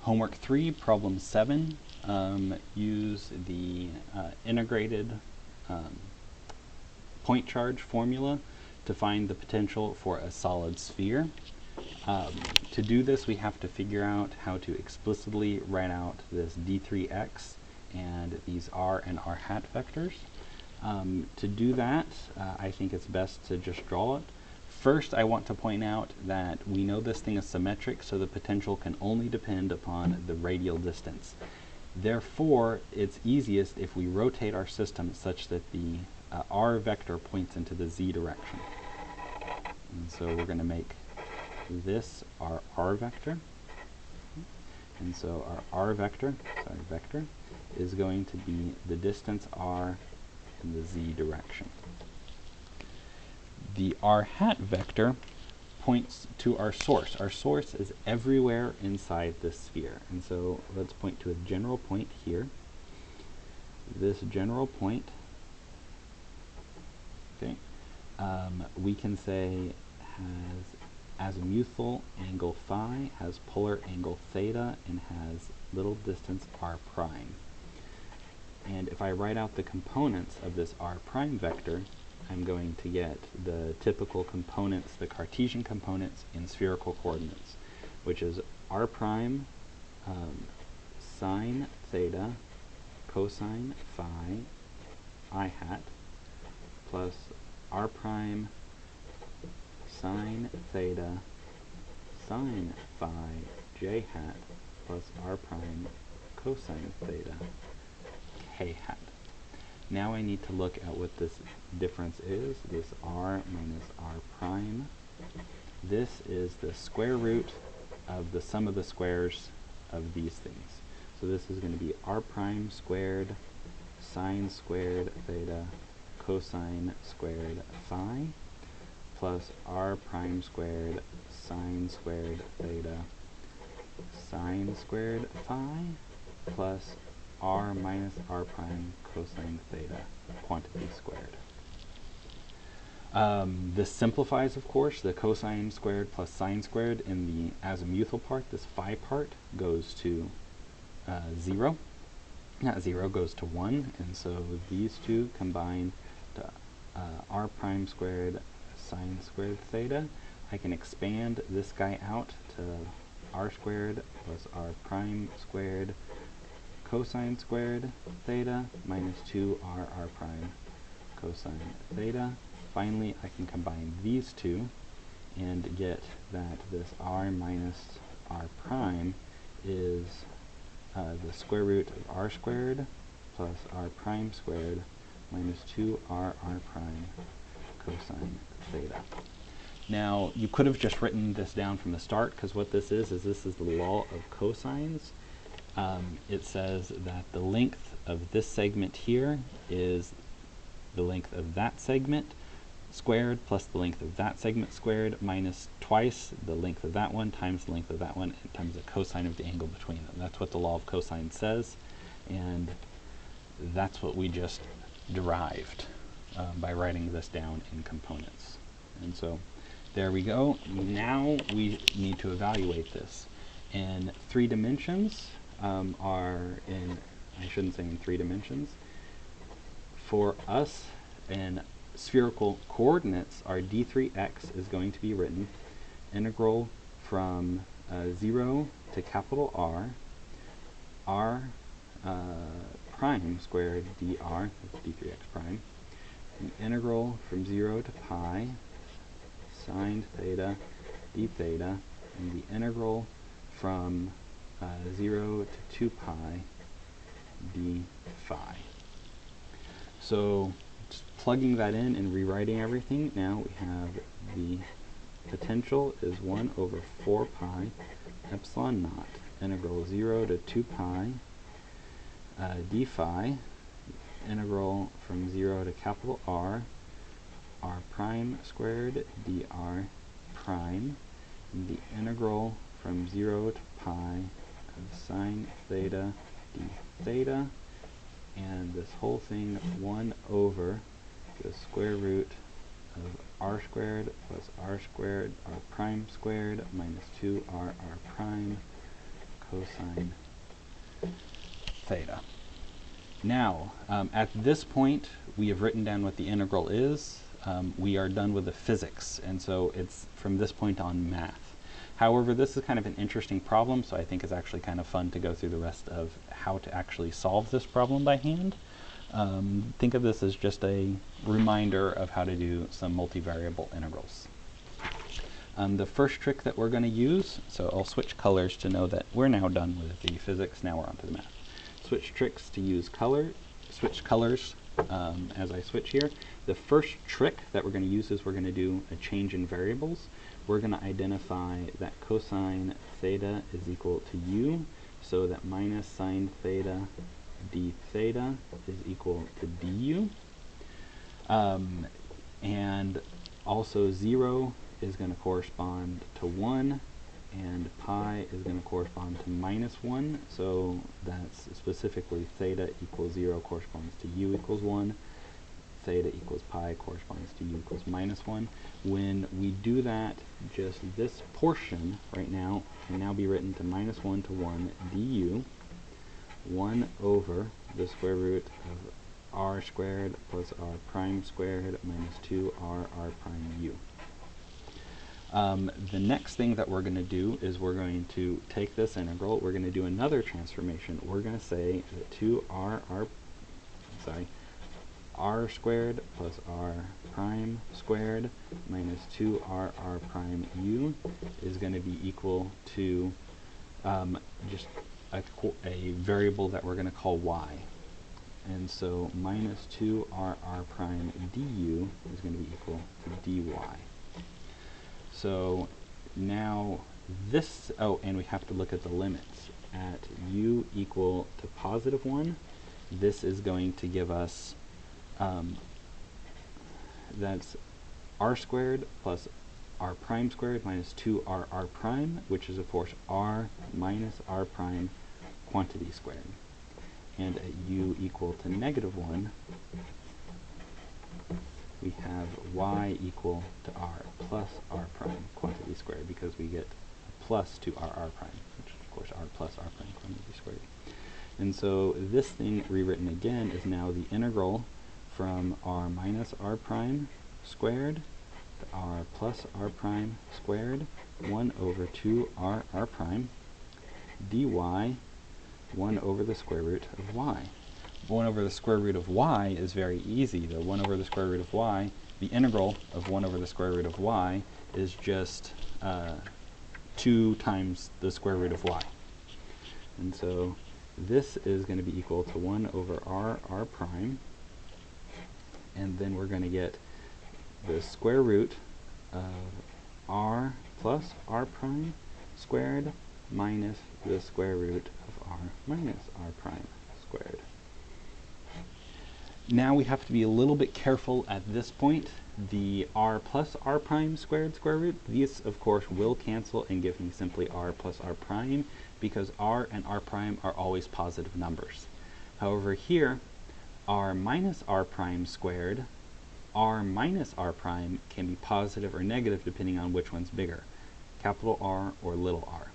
Homework 3, problem 7, use the integrated point charge formula to find the potential for a solid sphere. To do this, we have to figure out how to explicitly write out this d3x and these r and r hat vectors. To do that, I think it's best to just draw it. First, I want to point out that we know this thing is symmetric, so the potential can only depend upon the radial distance. Therefore, it's easiest if we rotate our system such that the r vector points into the z direction. And so we're going to make this our r vector. And so our vector is going to be the distance r in the z direction. The r hat vector points to our source. Our source is everywhere inside this sphere. And so let's point to a general point here. This general point, okay, we can say has azimuthal angle phi, has polar angle theta, and has little distance r prime. And if I write out the components of this r prime vector, I'm going to get the typical components, the Cartesian components in spherical coordinates, which is r prime sine theta cosine phi I hat plus r prime sine theta sine phi j hat plus r prime cosine theta k hat. Now I need to look at what this difference is, this r minus r prime. This is the square root of the sum of the squares of these things. So this is going to be r prime squared sine squared theta cosine squared phi plus r prime squared sine squared theta sine squared phi plus r minus r prime cosine theta quantity squared. This simplifies, of course. The cosine squared plus sine squared in the azimuthal part, this phi part, goes to 0. Not 0, goes to 1. And so these two combine to r prime squared sine squared theta. I can expand this guy out to r squared plus r prime squared cosine squared theta minus 2r r prime cosine theta. Finally, I can combine these two and get that this r minus r prime is the square root of r squared plus r prime squared minus 2r r prime cosine theta. Now, you could have just written this down from the start, because what this is this is the law of cosines. It says that the length of this segment here is the length of that segment squared plus the length of that segment squared minus twice the length of that one times the length of that one times the cosine of the angle between them. That's what the law of cosine says, and that's what we just derived by writing this down in components. And so there we go. Now we need to evaluate this. In 3 dimensions, I shouldn't say in 3 dimensions. For us, in spherical coordinates, our d3x is going to be written integral from 0 to capital R, r prime squared dr, that's d3x prime, an integral from 0 to pi sine theta d theta, and the integral from 0 to 2 pi d phi. So just plugging that in and rewriting everything, now we have the potential is 1 over 4 pi epsilon naught integral 0 to 2 pi d phi, integral from 0 to capital R, r prime squared dr prime, and the integral from 0 to pi of sine theta d theta, and this whole thing 1 over the square root of r squared plus r squared r prime squared minus 2r r prime cosine theta. Now, at this point, we have written down what the integral is. We are done with the physics, and so it's from this point on math. However, this is kind of an interesting problem, so I think it's actually kind of fun to go through the rest of how to actually solve this problem by hand. Think of this as just a reminder of how to do some multivariable integrals. The first trick that we're going to use, so I'll switch colors to know that we're now done with the physics, now we're on to the math. Switch tricks to use switch colors as I switch here. The first trick that we're going to use is we're going to do a change in variables. We're going to identify that cosine theta is equal to u, so that minus sine theta d theta is equal to du. And also 0 is going to correspond to 1, and pi is going to correspond to minus 1, so that's specifically theta equals 0 corresponds to u equals 1, theta equals pi corresponds to u equals minus 1. When we do that, just this portion right now can now be written to minus 1 to 1 du, 1 over the square root of r squared plus r prime squared minus 2r r prime u. The next thing that we're going to do is we're going to take this integral, we're going to do another transformation. We're going to say that r squared plus r prime squared minus 2r r prime u is going to be equal to just a variable that we're going to call y. And so minus 2r r prime du is going to be equal to dy. So now this, and we have to look at the limits. At u equal to positive 1, this is going to give us, that's r squared plus r prime squared minus 2r r prime, which is of course r minus r prime quantity squared. And at u equal to negative 1, we have y equal to r plus r prime quantity squared, because we get plus to r prime, which is of course r plus r prime quantity squared. And so this thing rewritten again is now the integral from r minus r prime squared to r plus r prime squared 1 over 2r r prime dy 1 over the square root of y. 1 over the square root of y is very easy, though. 1 over the square root of y, the integral of 1 over the square root of y is just 2 times the square root of y. And so this is going to be equal to 1 over r prime, and then we're going to get the square root of r plus r prime squared minus the square root of r minus r prime squared. Now we have to be a little bit careful at this point. The r plus r prime squared square root, these of course will cancel and give me simply r plus r prime, because r and r prime are always positive numbers. However here, r minus r prime squared, r minus r prime can be positive or negative depending on which one's bigger, capital R or little r.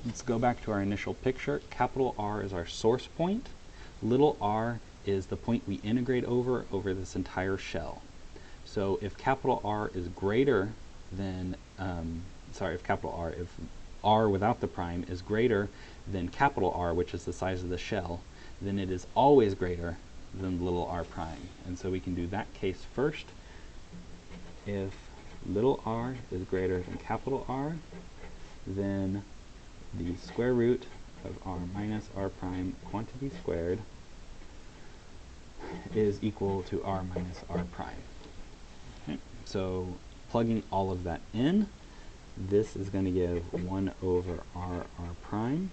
Let's go back to our initial picture. Capital R is our source point. Little r is the point we integrate over this entire shell. So if capital R is greater than, if r without the prime is greater than capital R, which is the size of the shell, then it is always greater than little r prime. And so we can do that case first. If little r is greater than capital R, then the square root of r minus r prime quantity squared is equal to r minus r prime. Okay. So plugging all of that in, this is going to give 1 over r prime,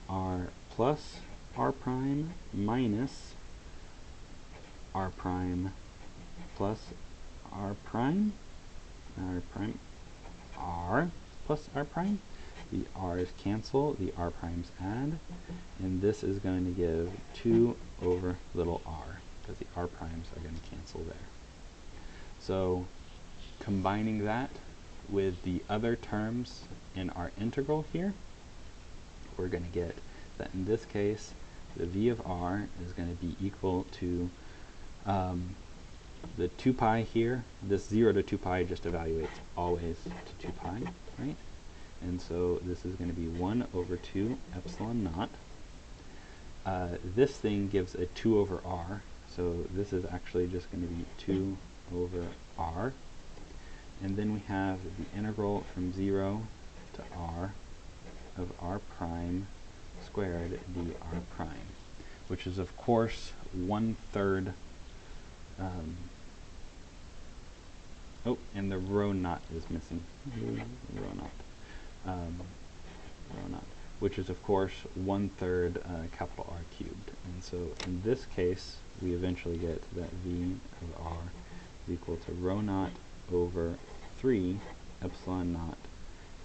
r plus r prime minus r prime plus r prime, r plus r prime. The r's cancel, the r primes add, and this is going to give 2 over little r, because the r primes are going to cancel there. So combining that with the other terms in our integral here, we're going to get that in this case, the v of r is going to be equal to the 2 pi here. This 0 to 2 pi just evaluates always to 2 pi, right? And so this is going to be 1 over 2 epsilon naught. This thing gives a 2 over r, so this is actually just going to be 2 over r. And then we have the integral from 0 to r of r prime squared dr prime, which is of course 1/3. Oh, and the rho naught is missing. Rho naught, which is of course 1/3 capital R cubed. And so in this case, we eventually get that v of r is equal to rho naught over 3 epsilon naught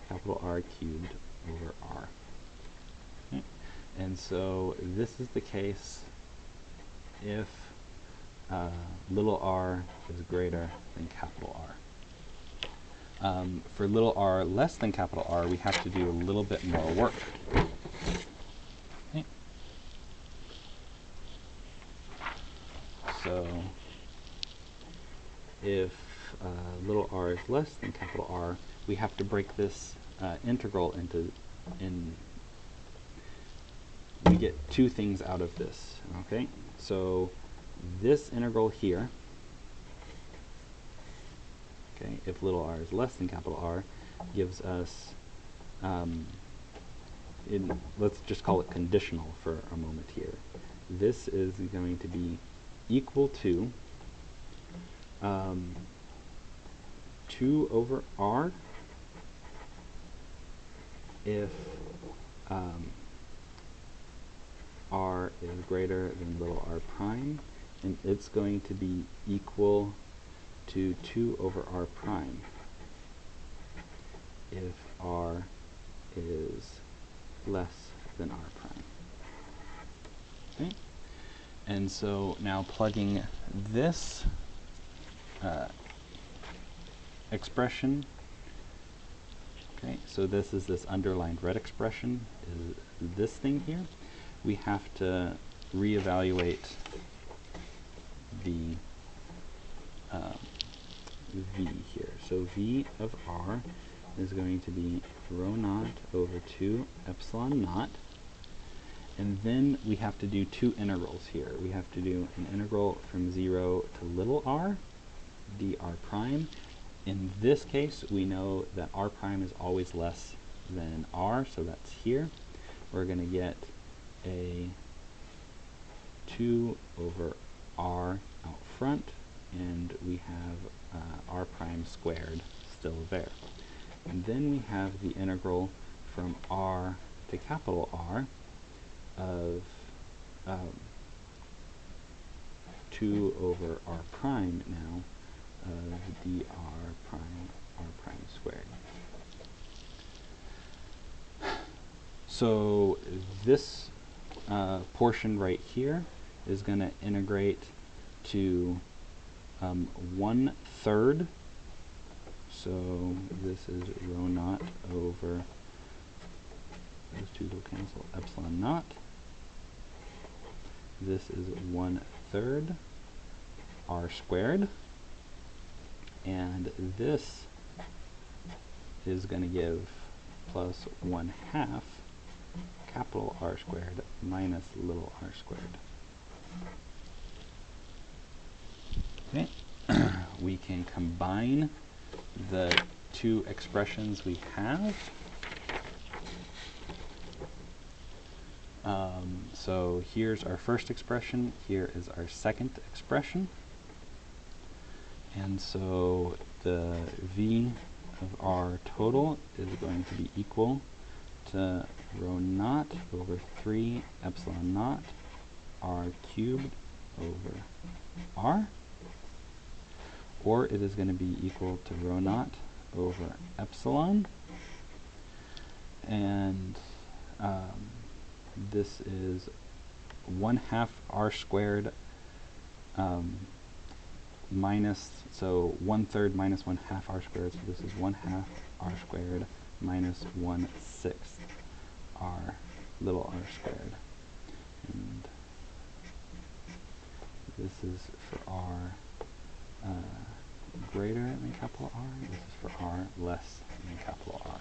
capital R cubed over r. Okay. And so this is the case if little r is greater than capital R. For little r less than capital R, we have to do a little bit more work. Okay. So if little r is less than capital R, we have to break this integral into, we get two things out of this. Okay, so this integral here, okay, if little r is less than capital R, gives us, let's just call it conditional for a moment here. This is going to be equal to 2 over r if r is greater than little r prime, and it's going to be equal to 2 over r prime if r is less than r prime. Okay? And so now plugging this expression, okay, so this is this underlined red expression, is this thing here. We have to reevaluate the v here. So v of r is going to be rho naught over 2 epsilon naught. And then we have to do two integrals here. We have to do an integral from 0 to little r, dr prime. In this case, we know that r prime is always less than r, so that's here. We're going to get a 2 over r out front, and we have r prime squared still there. And then we have the integral from r to capital R of 2 over r prime now of dr prime r prime squared. So this portion right here is going to integrate to 1/3. So this is rho naught over, those two will cancel, epsilon naught. This is 1/3 r squared. And this is going to give plus 1/2 capital R squared minus little r squared. Okay, we can combine the two expressions we have. So here's our first expression, here is our second expression. And so the v of r total is going to be equal to rho naught over 3 epsilon naught r cubed over r, or it is going to be equal to rho naught over epsilon, and this is 1/2 r squared minus, so 1/3 minus 1/2 r squared, so this is 1/2 r squared minus 1/6 r, little r squared. And this is for r greater than capital R, this is for r less than capital R.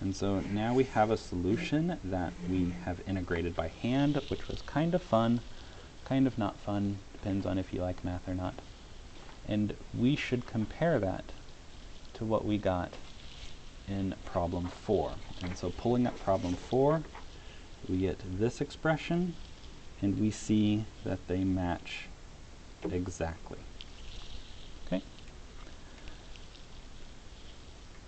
And so now we have a solution that we have integrated by hand, which was kind of fun, kind of not fun, depends on if you like math or not. And we should compare that to what we got in problem 4. And so pulling up problem 4, we get this expression, and we see that they match exactly.